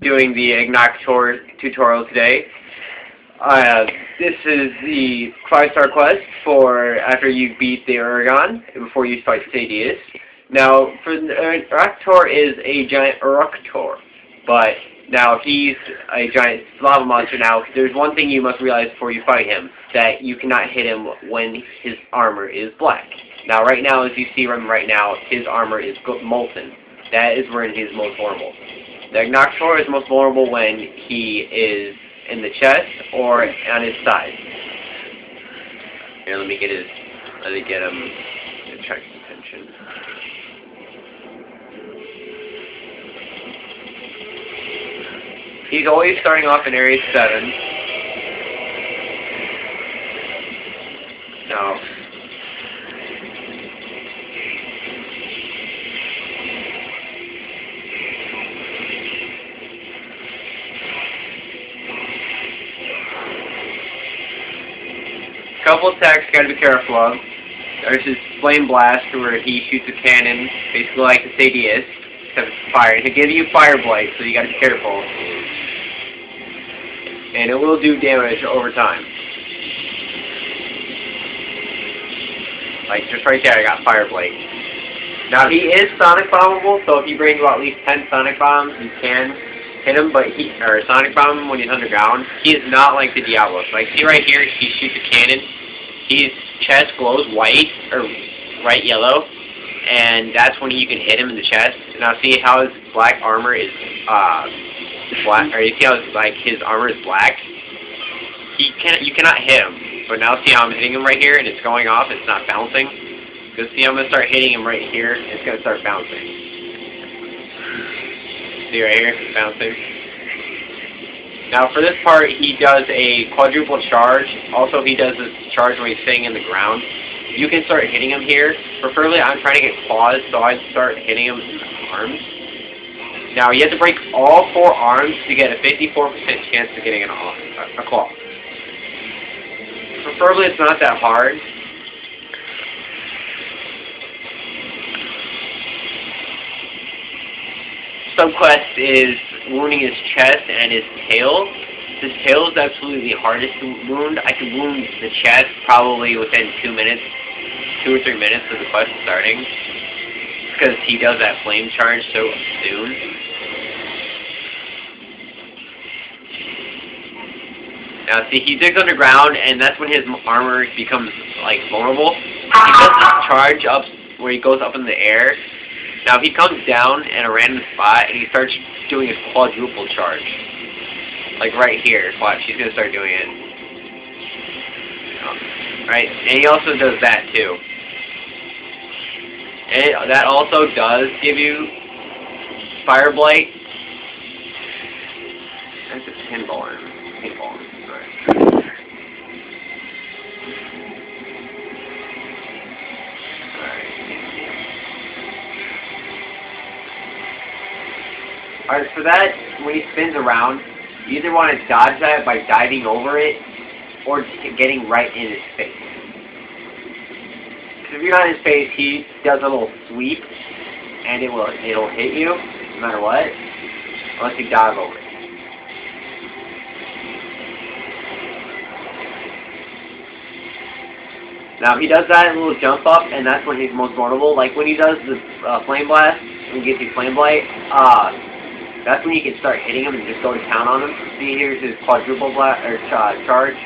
doing the Agnaktor tutorial today. This is the 5-star quest for after you beat the Aragon before you fight Sadius. Now, for the Agnaktor is a giant Eructor, but now he's a giant lava monster. Now, there's one thing you must realize before you fight him, that you cannot hit him when his armor is black. Now, right now, as you see him right now, his armor is molten. That is when he is most vulnerable. The Agnaktor is most vulnerable when he is in the chest or on his side. Here, let me get him to attract attention. He's always starting off in Area 7. Now, couple attacks you gotta be careful of. There's his Flame Blast where he shoots a cannon, basically like the Sadius, except it's fire. He'll give you Fire Blight, so you gotta be careful. And it will do damage over time. Like just right there, I got Fire Blight. Now he is Sonic Bombable, so if you bring about at least 10 Sonic Bombs, you can hit him, but Sonic Bomb him when he's underground. He is not like the Diablo. So like see right here, he shoots a cannon. His chest glows white or bright yellow, and that's when you can hit him in the chest. Now see how his black armor is black, or you see how his armor is black. You cannot hit him. But now see how I'm hitting him right here, and it's going off. It's not bouncing. Because see, I'm gonna start hitting him right here. And it's gonna start bouncing. See right here, it's bouncing. Now for this part, he does a quadruple charge. Also, he does this charge when he's sitting in the ground. You can start hitting him here. Preferably, I'm trying to get claws, so I'd start hitting him in the arms. Now, you have to break all 4 arms to get a 54% chance of getting a claw. Preferably, it's not that hard. Subquest is wounding his chest and his tail. His tail is absolutely the hardest to wound. I can wound the chest probably within 2 minutes, 2 or 3 minutes of the quest starting, because he does that flame charge so soon. Now see, he digs underground, and that's when his armor becomes like vulnerable. He does this charge up where he goes up in the air. Now, if he comes down in a random spot and he starts doing a quadruple charge, like right here, watch, he's going to start doing it. Right? And he also does that too. And that also does give you Fire Blight. That's a pinball. Alright, for that, when he spins around, you either want to dodge that by diving over it, or just getting right in his face. Because if you're not in his face, he does a little sweep, and it'll hit you, no matter what, unless you dive over it. Now, he does that little jump up, and that's when he's most vulnerable. Like when he does the Flame Blast, when he gives you Flame Blight, that's when you can start hitting him and just go to town on him. See, here's his quadruple blast or charge.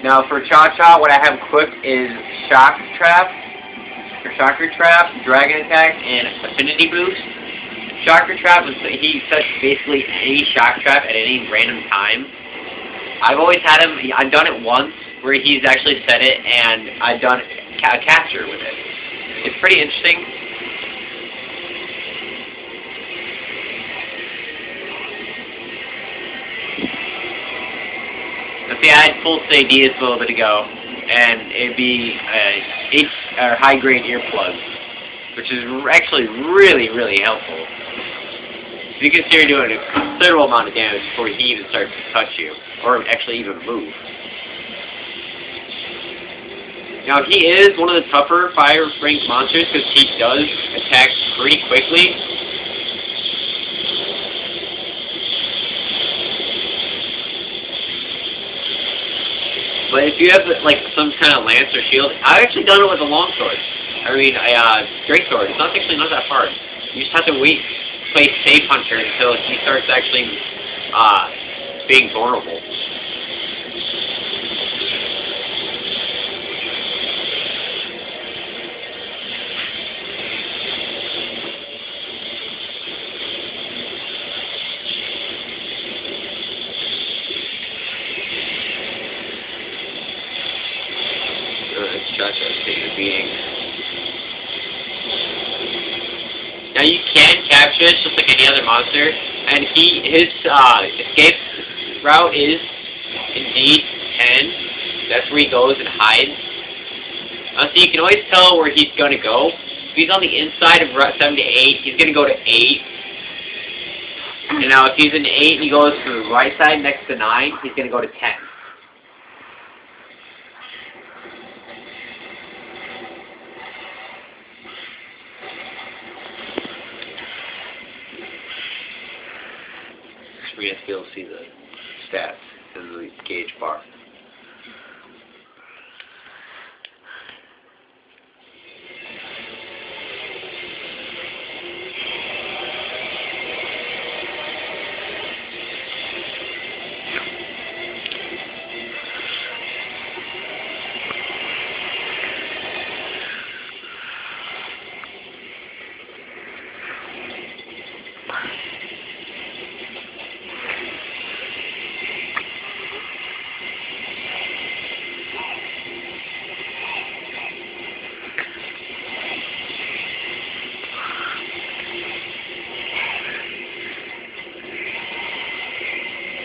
Now for Cha-Cha, what I have equipped is Shock Trap, or Shocker Trap, Dragon Attack, and Affinity Boost. Shocker Trap is he sets basically any shock trap at any random time. I've always had him. I've done it once, where he's actually set it, and I've done a capture with it. It's pretty interesting. Let's see, I had full Sadius a little bit ago, and it'd be high-grade earplugs, which is actually really, really helpful. So you can see you're doing a considerable amount of damage before he even starts to touch you, or actually even move. Now, he is one of the tougher fire-ranked monsters because he does attack pretty quickly. But if you have, like, some kind of lance or shield, I've actually done it with a longsword. I mean, a straight sword. It's actually not that hard. You just have to wait, play Safe Hunter until he starts actually being vulnerable. Take a beating. Now you can capture it just like any other monster, and his escape route is indeed 10. That's where he goes and hides. So you can always tell where he's going to go. If he's on the inside of route 7 to 8, he's going to go to 8. And now if he's in 8 and he goes to the right side next to 9, he's going to go to 10. We have to be able to see the stats and the gauge bar.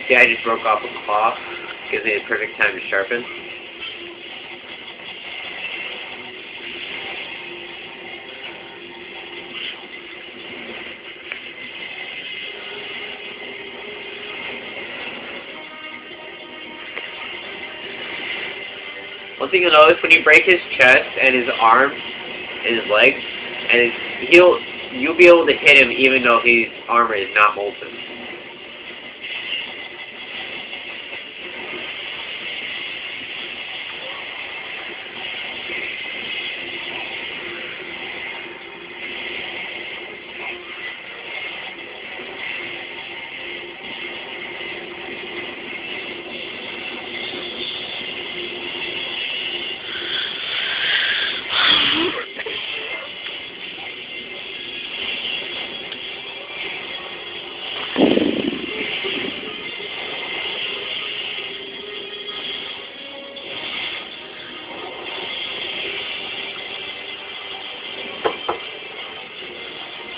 See, I just broke off a claw. Gives me the perfect time to sharpen. One thing you'll notice when you break his chest and his arm and his legs, and you'll be able to hit him even though his armor is not molten.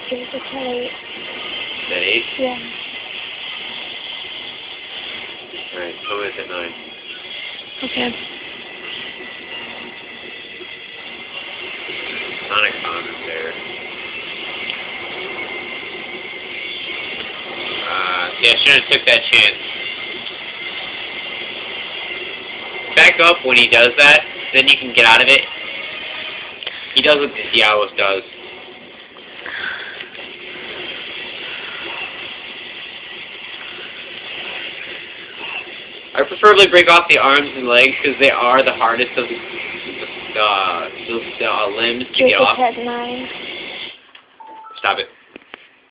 It's at 8. At 8? Yeah. Alright, so it's at 9. Okay. Sonic Bomb is there. Yeah, I shouldn't have took that chance. Back up when he does that, then you can get out of it. He does what the Diablos does. I preferably break off the arms and legs because they are the hardest of the limbs to get off. At 9. Stop it.